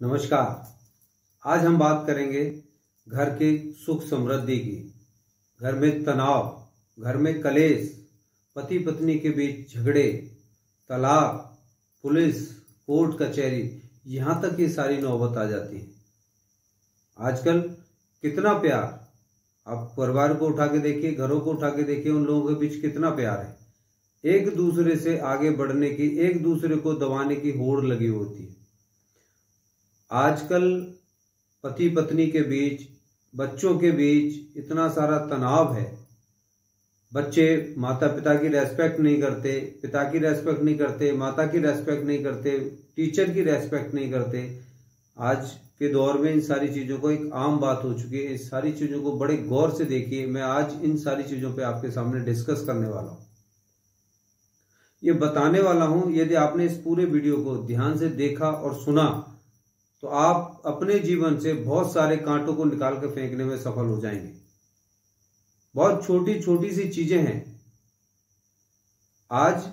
नमस्कार। आज हम बात करेंगे घर के सुख समृद्धि की। घर में तनाव, घर में कलेश, पति पत्नी के बीच झगड़े, तलाक, पुलिस, कोर्ट कचहरी, यहाँ तक ये सारी नौबत आ जाती है। आजकल कितना प्यार, आप परिवार को उठा के देखिए, घरों को उठा के देखिए, उन लोगों के बीच कितना प्यार है। एक दूसरे से आगे बढ़ने की, एक दूसरे को दबाने की होड़ लगी होती है। आजकल पति पत्नी के बीच, बच्चों के बीच इतना सारा तनाव है। बच्चे माता पिता की रेस्पेक्ट नहीं करते, पिता की रेस्पेक्ट नहीं करते, माता की रेस्पेक्ट नहीं करते, टीचर की रेस्पेक्ट नहीं करते। आज के दौर में इन सारी चीजों को एक आम बात हो चुकी है। इस सारी चीजों को बड़े गौर से देखिए। मैं आज इन सारी चीजों पे आपके सामने डिस्कस करने वाला हूं, ये बताने वाला हूं। यदि आपने इस पूरे वीडियो को ध्यान से देखा और सुना तो आप अपने जीवन से बहुत सारे कांटों को निकाल कर फेंकने में सफल हो जाएंगे। बहुत छोटी छोटी सी चीजें हैं। आज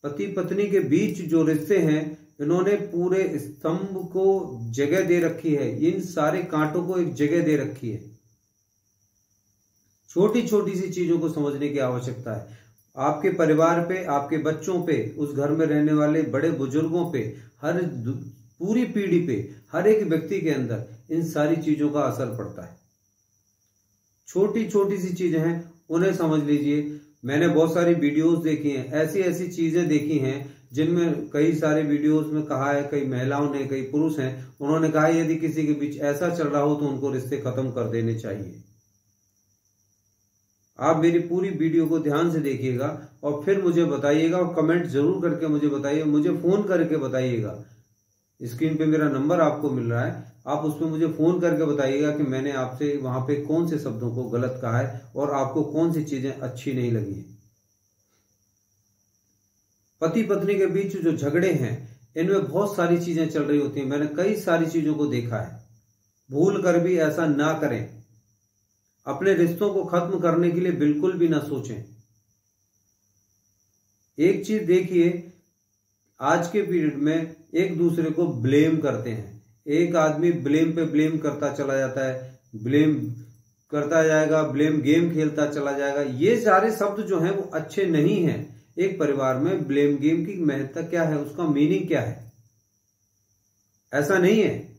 पति पत्नी के बीच जो रिश्ते हैं, इन्होंने पूरे स्तंभ को जगह दे रखी है। इन सारे कांटों को एक जगह दे रखी है। छोटी छोटी सी चीजों को समझने की आवश्यकता है। आपके परिवार पे, आपके बच्चों पे, उस घर में रहने वाले बड़े बुजुर्गों पे, हर पूरी पीढ़ी पे, हर एक व्यक्ति के अंदर इन सारी चीजों का असर पड़ता है। छोटी छोटी सी चीजें हैं, उन्हें समझ लीजिए। मैंने बहुत सारी वीडियोस देखी हैं, ऐसी ऐसी चीजें देखी हैं जिनमें कई सारे वीडियोस में कहा है, कई महिलाओं ने, कई पुरुष हैं, उन्होंने कहा यदि किसी के बीच ऐसा चल रहा हो तो उनको रिश्ते खत्म कर देने चाहिए। आप मेरी पूरी वीडियो को ध्यान से देखिएगा और फिर मुझे बताइएगा, और कमेंट जरूर करके मुझे बताइए, मुझे फोन करके बताइएगा। स्क्रीन पे मेरा नंबर आपको मिल रहा है, आप उस पर मुझे फोन करके बताइएगा कि मैंने आपसे वहां पे कौन से शब्दों को गलत कहा है और आपको कौन सी चीजें अच्छी नहीं लगी है। पति पत्नी के बीच जो झगड़े हैं, इनमें बहुत सारी चीजें चल रही होती हैं। मैंने कई सारी चीजों को देखा है। भूल कर भी ऐसा ना करें। अपने रिश्तों को खत्म करने के लिए बिल्कुल भी ना सोचें। एक चीज देखिए, आज के पीरियड में एक दूसरे को ब्लेम करते हैं। एक आदमी ब्लेम पे ब्लेम करता चला जाता है, ब्लेम करता जाएगा, ब्लेम गेम खेलता चला जाएगा। ये सारे शब्द जो हैं वो अच्छे नहीं हैं। एक परिवार में ब्लेम गेम की महत्ता क्या है, उसका मीनिंग क्या है? ऐसा नहीं है।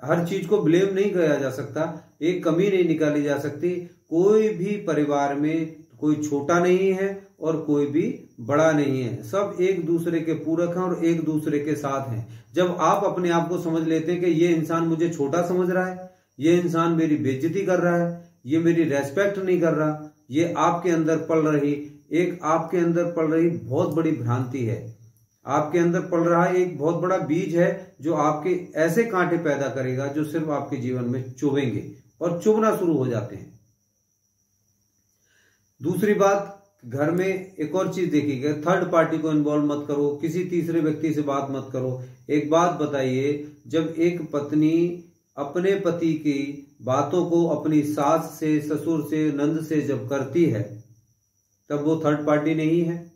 हर चीज को ब्लेम नहीं किया जा सकता, एक कमी नहीं निकाली जा सकती। कोई भी परिवार में कोई छोटा नहीं है और कोई भी बड़ा नहीं है। सब एक दूसरे के पूरक हैं और एक दूसरे के साथ हैं। जब आप अपने आप को समझ लेते हैं कि ये इंसान मुझे छोटा समझ रहा है, ये इंसान मेरी बेइज्जती कर रहा है, ये मेरी रेस्पेक्ट नहीं कर रहा, ये आपके अंदर पल रही बहुत बड़ी भ्रांति है। आपके अंदर पल रहा एक बहुत बड़ा बीज है जो आपके ऐसे कांटे पैदा करेगा जो सिर्फ आपके जीवन में चुभेंगे और चुभना शुरू हो जाते हैं। दूसरी बात, घर में एक और चीज देखिएगा, थर्ड पार्टी को इन्वॉल्व मत करो, किसी तीसरे व्यक्ति से बात मत करो। एक बात बताइए, जब एक पत्नी अपने पति की बातों को अपनी सास से, ससुर से, नंद से जब करती है, तब वो थर्ड पार्टी नहीं है।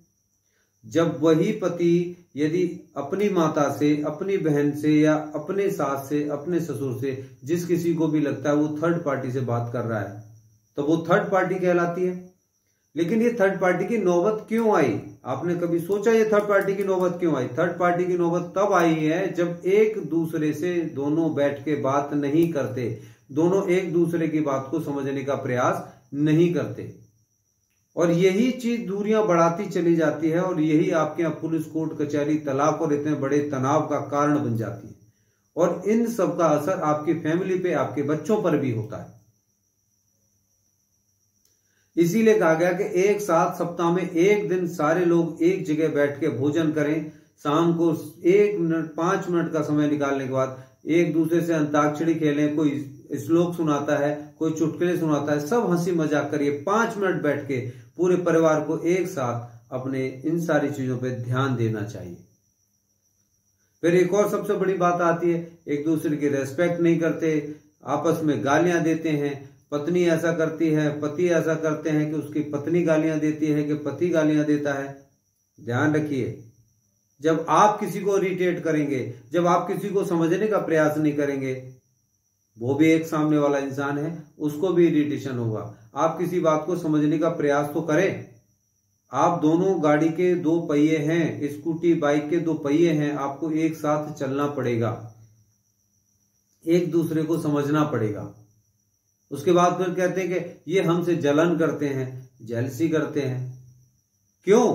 जब वही पति यदि अपनी माता से, अपनी बहन से, या अपने सास से, अपने ससुर से, जिस किसी को भी लगता है वो थर्ड पार्टी से बात कर रहा है, तो वो थर्ड पार्टी कहलाती है। लेकिन ये थर्ड पार्टी की नौबत क्यों आई? आपने कभी सोचा ये थर्ड पार्टी की नौबत क्यों आई? थर्ड पार्टी की नौबत तब आई है जब एक दूसरे से दोनों बैठ के बात नहीं करते, दोनों एक दूसरे की बात को समझने का प्रयास नहीं करते, और यही चीज दूरियां बढ़ाती चली जाती है, और यही आपके यहाँ पुलिस, कोर्ट कचहरी, तलाक और इतने बड़े तनाव का कारण बन जाती है। और इन सब का असर आपकी फैमिली पे, आपके बच्चों पर भी होता है। इसीलिए कहा गया कि एक साथ सप्ताह में एक दिन सारे लोग एक जगह बैठ के भोजन करें। शाम को 1 मिनट, 5 मिनट का समय निकालने के बाद एक दूसरे से अंताक्षरी खेलें। कोई श्लोक सुनाता है, कोई चुटकुले सुनाता है, सब हंसी मजाक करिए। 5 मिनट बैठ के पूरे परिवार को एक साथ अपने इन सारी चीजों पे ध्यान देना चाहिए। फिर एक और सबसे बड़ी बात आती है, एक दूसरे की रेस्पेक्ट नहीं करते, आपस में गालियां देते हैं। पत्नी ऐसा करती है, पति ऐसा करते हैं कि उसकी पत्नी गालियां देती है, कि पति गालियां देता है। ध्यान रखिए, जब आप किसी को इरिटेट करेंगे, जब आप किसी को समझने का प्रयास नहीं करेंगे, वो भी एक सामने वाला इंसान है, उसको भी इरिटेशन होगा। आप किसी बात को समझने का प्रयास तो करें। आप दोनों गाड़ी के दो पहिए हैं, स्कूटी बाइक के दो पहिए हैं, आपको एक साथ चलना पड़ेगा, एक दूसरे को समझना पड़ेगा। उसके बाद फिर कहते हैं कि ये हमसे जलन करते हैं, जेलसी करते हैं। क्यों?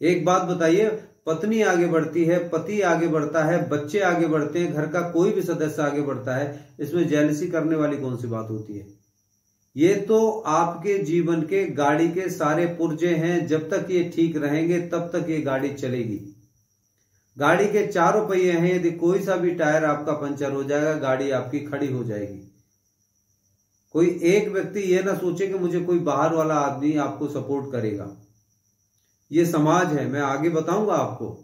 एक बात बताइए, पत्नी आगे बढ़ती है, पति आगे बढ़ता है, बच्चे आगे बढ़ते हैं, घर का कोई भी सदस्य आगे बढ़ता है, इसमें जेलसी करने वाली कौन सी बात होती है? ये तो आपके जीवन के गाड़ी के सारे पुर्जे हैं। जब तक ये ठीक रहेंगे तब तक ये गाड़ी चलेगी। गाड़ी के चारों पहिए हैं, यदि कोई सा भी टायर आपका पंचर हो जाएगा, गाड़ी आपकी खड़ी हो जाएगी। कोई एक व्यक्ति ये ना सोचे कि मुझे कोई बाहर वाला आदमी आपको सपोर्ट करेगा। ये समाज है, मैं आगे बताऊंगा आपको।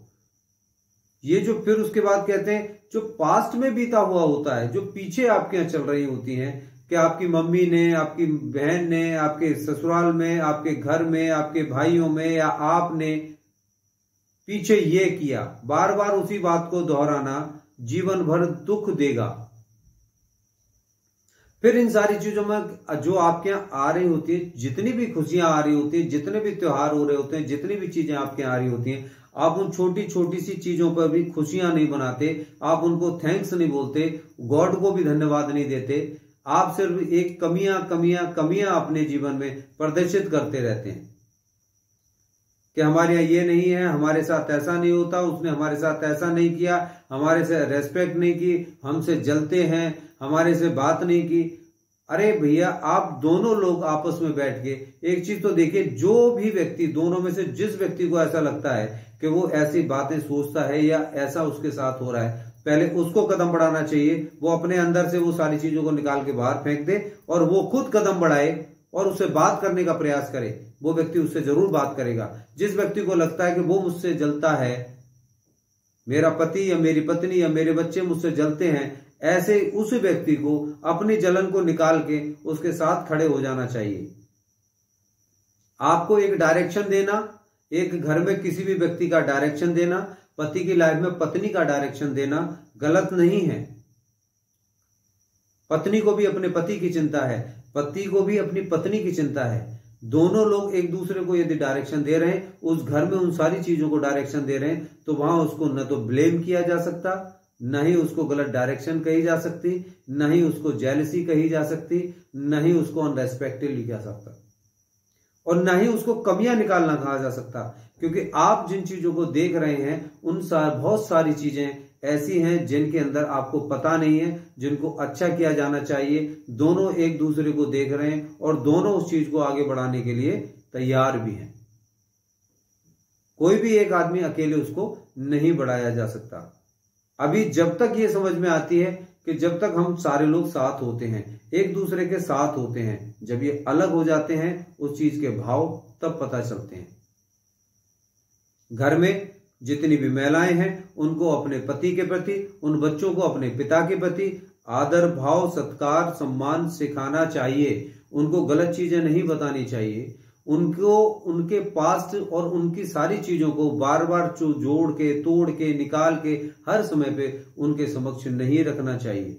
ये जो फिर उसके बाद कहते हैं, जो पास्ट में बीता हुआ होता है, जो पीछे आपके यहां चल रही होती हैं, कि आपकी मम्मी ने, आपकी बहन ने, आपके ससुराल में, आपके घर में, आपके भाइयों में, या आपने पीछे ये किया, बार बार उसी बात को दोहराना जीवन भर दुख देगा। फिर इन सारी चीजों में जो आपके यहाँ आ रही होती है, जितनी भी खुशियां आ रही होती है, जितने भी त्योहार हो रहे होते हैं, जितनी भी चीजें आपके यहाँ आ रही होती हैं, आप उन छोटी छोटी सी चीजों पर भी खुशियां नहीं बनाते, आप उनको थैंक्स नहीं बोलते, गॉड को भी धन्यवाद नहीं देते। आप सिर्फ एक कमियां अपने जीवन में प्रदर्शित करते रहते हैं कि हमारे यहाँ ये नहीं है, हमारे साथ ऐसा नहीं होता, उसने हमारे साथ ऐसा नहीं किया, हमारे से रेस्पेक्ट नहीं की, हमसे जलते हैं, हमारे से बात नहीं की। अरे भैया, आप दोनों लोग आपस में बैठ के एक चीज तो देखिए, जो भी व्यक्ति, दोनों में से जिस व्यक्ति को ऐसा लगता है कि वो ऐसी बातें सोचता है या ऐसा उसके साथ हो रहा है, पहले उसको कदम बढ़ाना चाहिए। वो अपने अंदर से वो सारी चीजों को निकाल के बाहर फेंक दे और वो खुद कदम बढ़ाए और उससे बात करने का प्रयास करे। वो व्यक्ति उससे जरूर बात करेगा। जिस व्यक्ति को लगता है कि वो मुझसे जलता है, मेरा पति या मेरी पत्नी या मेरे बच्चे मुझसे जलते हैं, ऐसे उस व्यक्ति को अपनी जलन को निकाल के उसके साथ खड़े हो जाना चाहिए। आपको एक डायरेक्शन देना, एक घर में किसी भी व्यक्ति का डायरेक्शन देना, पति की लाइफ में पत्नी का डायरेक्शन देना गलत नहीं है। पत्नी को भी अपने पति की चिंता है, पति को भी अपनी पत्नी की चिंता है। दोनों लोग एक दूसरे को यदि डायरेक्शन दे रहे हैं, उस घर में उन सारी चीजों को डायरेक्शन दे रहे हैं, तो वहां उसको न तो ब्लेम किया जा सकता, न ही उसको गलत डायरेक्शन कही जा सकती, न ही उसको जेलसी कही जा सकती, न ही उसको अनरेस्पेक्टेड कहा सकता, और न ही उसको कमियां निकालना कहा जा सकता। क्योंकि आप जिन चीजों को देख रहे हैं, बहुत सारी चीजें ऐसी हैं जिनके अंदर आपको पता नहीं है, जिनको अच्छा किया जाना चाहिए। दोनों एक दूसरे को देख रहे हैं और दोनों उस चीज को आगे बढ़ाने के लिए तैयार भी हैं। कोई भी एक आदमी अकेले उसको नहीं बढ़ाया जा सकता। अभी जब तक ये समझ में आती है कि जब तक हम सारे लोग साथ होते हैं, एक दूसरे के साथ होते हैं, जब ये अलग हो जाते हैं, उस चीज के भाव तब पता चलते हैं। घर में जितनी भी महिलाएं हैं, उनको अपने पति के प्रति, उन बच्चों को अपने पिता के प्रति आदर भाव, सत्कार, सम्मान सिखाना चाहिए। उनको गलत चीजें नहीं बतानी चाहिए। उनको उनके पास्ट और उनकी सारी चीजों को बार बार जोड़ के, तोड़ के, निकाल के हर समय पे उनके समक्ष नहीं रखना चाहिए।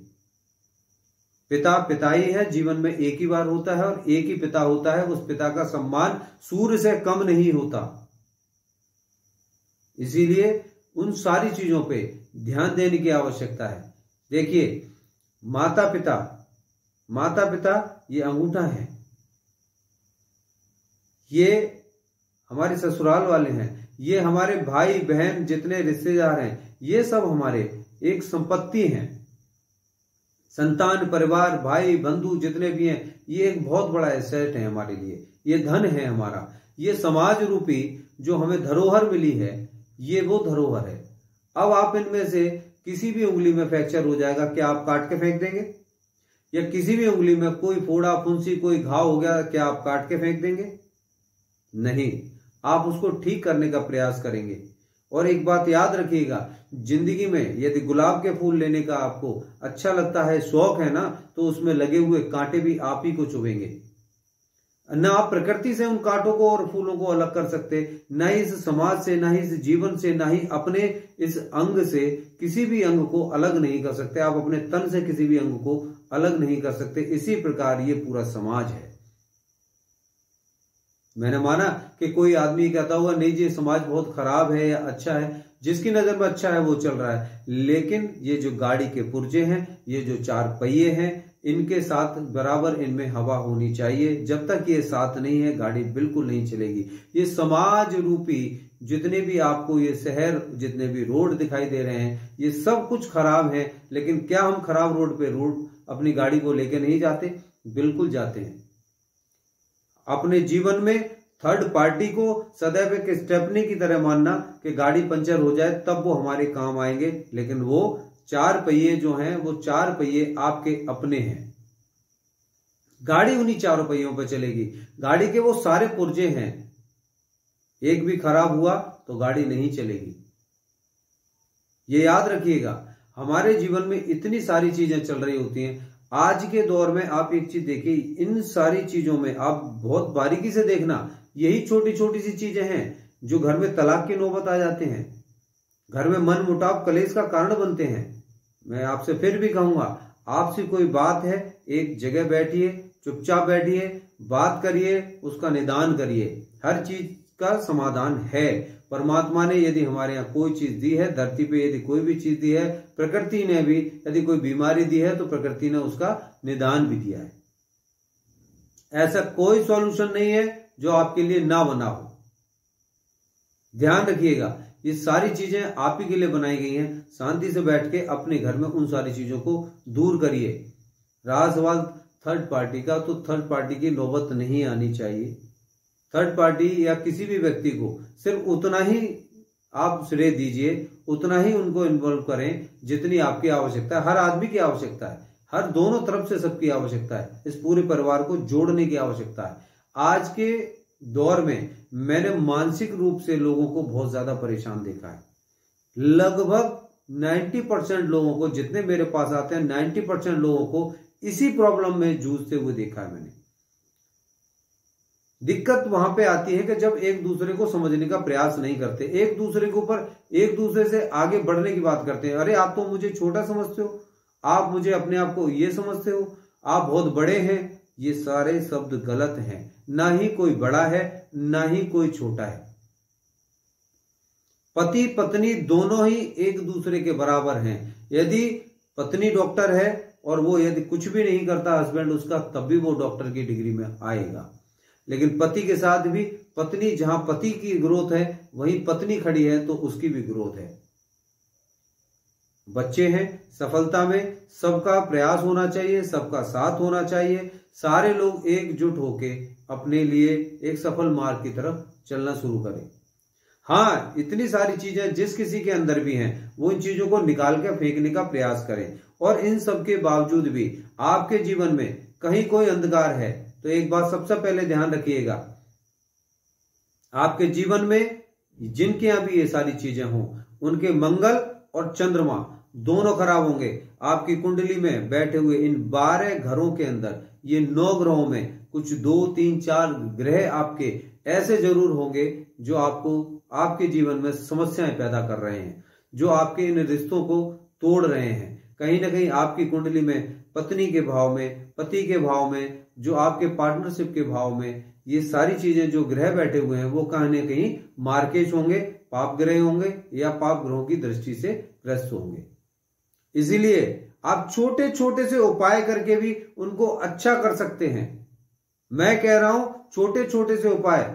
पिता पिता ही है, जीवन में एक ही बार होता है और एक ही पिता होता है। उस पिता का सम्मान सूर्य से कम नहीं होता। इसीलिए उन सारी चीजों पे ध्यान देने की आवश्यकता है। देखिए, माता पिता ये अंगूठा है, ये हमारे ससुराल वाले हैं, ये हमारे भाई बहन जितने रिश्तेदार हैं, ये सब हमारे एक संपत्ति हैं। संतान, परिवार, भाई बंधु जितने भी हैं, ये एक बहुत बड़ा एसेट है हमारे लिए। ये धन है हमारा। ये समाज रूपी जो हमें धरोहर मिली है, ये वो धरोहर है। अब आप इनमें से किसी भी उंगली में फ्रैक्चर हो जाएगा, क्या आप काट के फेंक देंगे? या किसी भी उंगली में कोई फोड़ा फुंसी, कोई घाव हो गया, क्या आप काट के फेंक देंगे? नहीं, आप उसको ठीक करने का प्रयास करेंगे। और एक बात याद रखिएगा, जिंदगी में यदि गुलाब के फूल लेने का आपको अच्छा लगता है, शौक है ना, तो उसमें लगे हुए कांटे भी आप ही को चुभेंगे। ना आप प्रकृति से उन कांटों को और फूलों को अलग कर सकते, ना ही इस समाज से, ना ही इस जीवन से, ना ही अपने इस अंग से किसी भी अंग को अलग नहीं कर सकते। आप अपने तन से किसी भी अंग को अलग नहीं कर सकते। इसी प्रकार ये पूरा समाज है। मैंने माना कि कोई आदमी कहता हुआ नहीं जी समाज बहुत खराब है या अच्छा है, जिसकी नजर में अच्छा है वो चल रहा है, लेकिन ये जो गाड़ी के पुर्जे हैं, ये जो चार पहिए हैं, इनके साथ बराबर इनमें हवा होनी चाहिए। जब तक ये साथ नहीं है गाड़ी बिल्कुल नहीं चलेगी। ये समाज रूपी जितने भी आपको ये शहर, जितने भी रोड दिखाई दे रहे हैं, ये सब कुछ खराब है, लेकिन क्या हम खराब रोड पे अपनी गाड़ी को लेके नहीं जाते? बिल्कुल जाते हैं। अपने जीवन में थर्ड पार्टी को सदैव एक स्टेपनी की तरह मानना कि गाड़ी पंचर हो जाए तब वो हमारे काम आएंगे, लेकिन वो चार पहिए जो हैं वो चार पहिए आपके अपने हैं। गाड़ी उन्हीं चारों पहियों पर चलेगी। गाड़ी के वो सारे पुर्जे हैं, एक भी खराब हुआ तो गाड़ी नहीं चलेगी। ये याद रखिएगा। हमारे जीवन में इतनी सारी चीजें चल रही होती हैं। आज के दौर में आप एक चीज देखिए, इन सारी चीजों में आप बहुत बारीकी से देखना, यही छोटी छोटी सी चीजें हैं जो घर में तलाक की नौबत आ जाते हैं, घर में मन मुटाव कलेश का कारण बनते हैं। मैं आपसे फिर भी कहूंगा, आपसे कोई बात है, एक जगह बैठिए, चुपचाप बैठिए, बात करिए, उसका निदान करिए। हर चीज का समाधान है। परमात्मा ने यदि हमारे यहाँ कोई चीज दी है, धरती पे यदि कोई भी चीज दी है, प्रकृति ने भी यदि कोई बीमारी दी है तो प्रकृति ने उसका निदान भी दिया है। ऐसा कोई सॉल्यूशन नहीं है जो आपके लिए ना बना हो। ध्यान रखिएगा, ये सारी चीजें आप ही के लिए बनाई गई हैं। शांति से बैठ के अपने घर में उन सारी चीजों को दूर करिए। रहा सवाल थर्ड पार्टी का, तो थर्ड पार्टी की नौबत नहीं आनी चाहिए। थर्ड पार्टी या किसी भी व्यक्ति को सिर्फ उतना ही आप श्रेय दीजिए, उतना ही उनको इन्वॉल्व करें जितनी आपकी आवश्यकता है। हर आदमी की आवश्यकता है, हर दोनों तरफ से सबकी आवश्यकता है। इस पूरे परिवार को जोड़ने की आवश्यकता है। आज के दौर में मैंने मानसिक रूप से लोगों को बहुत ज्यादा परेशान देखा है। लगभग 90% लोगों को, जितने मेरे पास आते हैं, 90% लोगों को इसी प्रॉब्लम में जूझते हुए देखा है मैंने। दिक्कत वहां पे आती है कि जब एक दूसरे को समझने का प्रयास नहीं करते, एक दूसरे के ऊपर, एक दूसरे से आगे बढ़ने की बात करते हैं। अरे आप तो मुझे छोटा समझते हो, आप मुझे अपने आप को ये समझते हो, आप बहुत बड़े हैं। ये सारे शब्द गलत हैं। ना ही कोई बड़ा है, ना ही कोई छोटा है। पति पत्नी दोनों ही एक दूसरे के बराबर हैं। यदि पत्नी डॉक्टर है और वो यदि कुछ भी नहीं करता हस्बैंड उसका, तब भी वो डॉक्टर की डिग्री में आएगा। लेकिन पति के साथ भी पत्नी, जहां पति की ग्रोथ है वहीं पत्नी खड़ी है तो उसकी भी ग्रोथ है। बच्चे हैं, सफलता में सबका प्रयास होना चाहिए, सबका साथ होना चाहिए। सारे लोग एकजुट होके अपने लिए एक सफल मार्ग की तरफ चलना शुरू करें। हाँ, इतनी सारी चीजें जिस किसी के अंदर भी हैं वो इन चीजों को निकाल के फेंकने का प्रयास करें। और इन सब के बावजूद भी आपके जीवन में कहीं कोई अंधकार है तो एक बात सबसे पहले ध्यान रखिएगा, आपके जीवन में जिनके यहां भी ये सारी चीजें हों, उनके मंगल और चंद्रमा दोनों खराब होंगे। आपकी कुंडली में बैठे हुए इन 12 घरों के अंदर, ये 9 ग्रहों में कुछ 2, 3, 4 ग्रह आपके ऐसे जरूर होंगे जो आपको आपके जीवन में समस्याएं पैदा कर रहे हैं, जो आपके इन रिश्तों को तोड़ रहे हैं। कहीं ना कहीं आपकी कुंडली में पत्नी के भाव में, पति के भाव में, जो आपके पार्टनरशिप के भाव में, ये सारी चीजें जो ग्रह बैठे हुए हैं वो कहीं ना कहीं मार्केश होंगे, पाप ग्रह होंगे या पाप ग्रहों की दृष्टि से ग्रस्त होंगे। इसीलिए आप छोटे छोटे से उपाय करके भी उनको अच्छा कर सकते हैं। मैं कह रहा हूं छोटे छोटे से उपाय।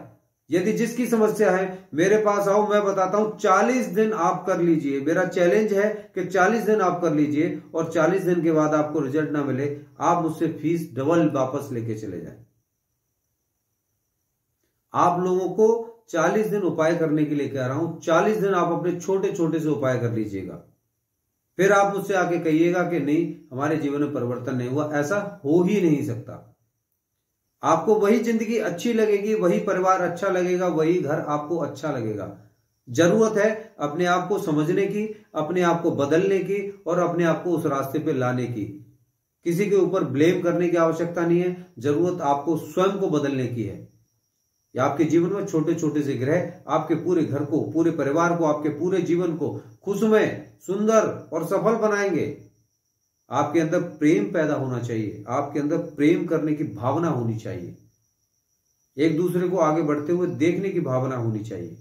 यदि जिसकी समस्या है मेरे पास आओ, मैं बताता हूं 40 दिन आप कर लीजिए। मेरा चैलेंज है कि 40 दिन आप कर लीजिए और 40 दिन के बाद आपको रिजल्ट ना मिले, आप मुझसे फीस डबल वापस लेके चले जाएं। आप लोगों को 40 दिन उपाय करने के लिए कह रहा हूं। 40 दिन आप अपने छोटे छोटे से उपाय कर लीजिएगा, फिर आप मुझसे आके कहिएगा कि नहीं हमारे जीवन में परिवर्तन नहीं हुआ। ऐसा हो ही नहीं सकता। आपको वही जिंदगी अच्छी लगेगी, वही परिवार अच्छा लगेगा, वही घर आपको अच्छा लगेगा। जरूरत है अपने आप को समझने की, अपने आप को बदलने की और अपने आप को उस रास्ते पे लाने की। किसी के ऊपर ब्लेम करने की आवश्यकता नहीं है। जरूरत आपको स्वयं को बदलने की है। या आपके जीवन में छोटे छोटे से ग्रह आपके पूरे घर को, पूरे परिवार को, आपके पूरे जीवन को खुशमय, सुंदर और सफल बनाएंगे। आपके अंदर प्रेम पैदा होना चाहिए, आपके अंदर प्रेम करने की भावना होनी चाहिए, एक दूसरे को आगे बढ़ते हुए देखने की भावना होनी चाहिए।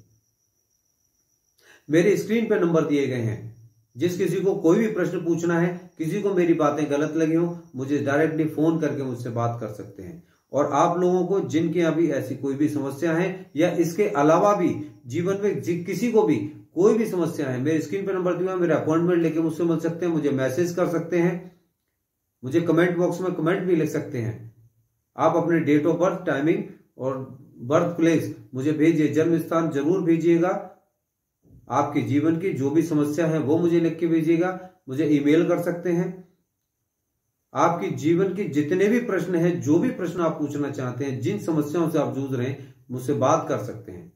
मेरे स्क्रीन पर नंबर दिए गए हैं। जिस किसी को कोई भी प्रश्न पूछना है, किसी को मेरी बातें गलत लगी हो, मुझे डायरेक्टली फोन करके मुझसे बात कर सकते हैं। और आप लोगों को जिनके अभी ऐसी कोई भी समस्या है या इसके अलावा भी जीवन में किसी को भी कोई भी समस्या है, मेरे स्क्रीन पर नंबर दिया है, मेरा अपॉइंटमेंट लेके मुझसे मिल सकते हैं, मुझे मैसेज कर सकते हैं, मुझे कमेंट बॉक्स में कमेंट भी लिख सकते हैं। आप अपने डेट ऑफ बर्थ, टाइमिंग और बर्थ प्लेस मुझे भेजिए, जन्म स्थान जरूर भेजिएगा। आपके जीवन की जो भी समस्या है वो मुझे लिख के भेजिएगा, मुझे ईमेल कर सकते हैं। आपके जीवन के जितने भी प्रश्न हैं, जो भी प्रश्न आप पूछना चाहते हैं, जिन समस्याओं से आप जूझ रहे हैं, मुझसे बात कर सकते हैं।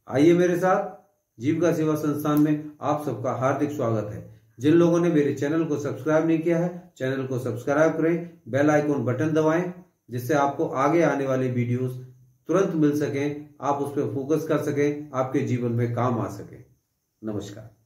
आइए मेरे साथ जीविका सेवा संस्थान में आप सबका हार्दिक स्वागत है। जिन लोगों ने मेरे चैनल को सब्सक्राइब नहीं किया है, चैनल को सब्सक्राइब करें, बेल आइकॉन बटन दबाएं, जिससे आपको आगे आने वाले वीडियोस तुरंत मिल सकें, आप उस पर फोकस कर सकें, आपके जीवन में काम आ सके। नमस्कार।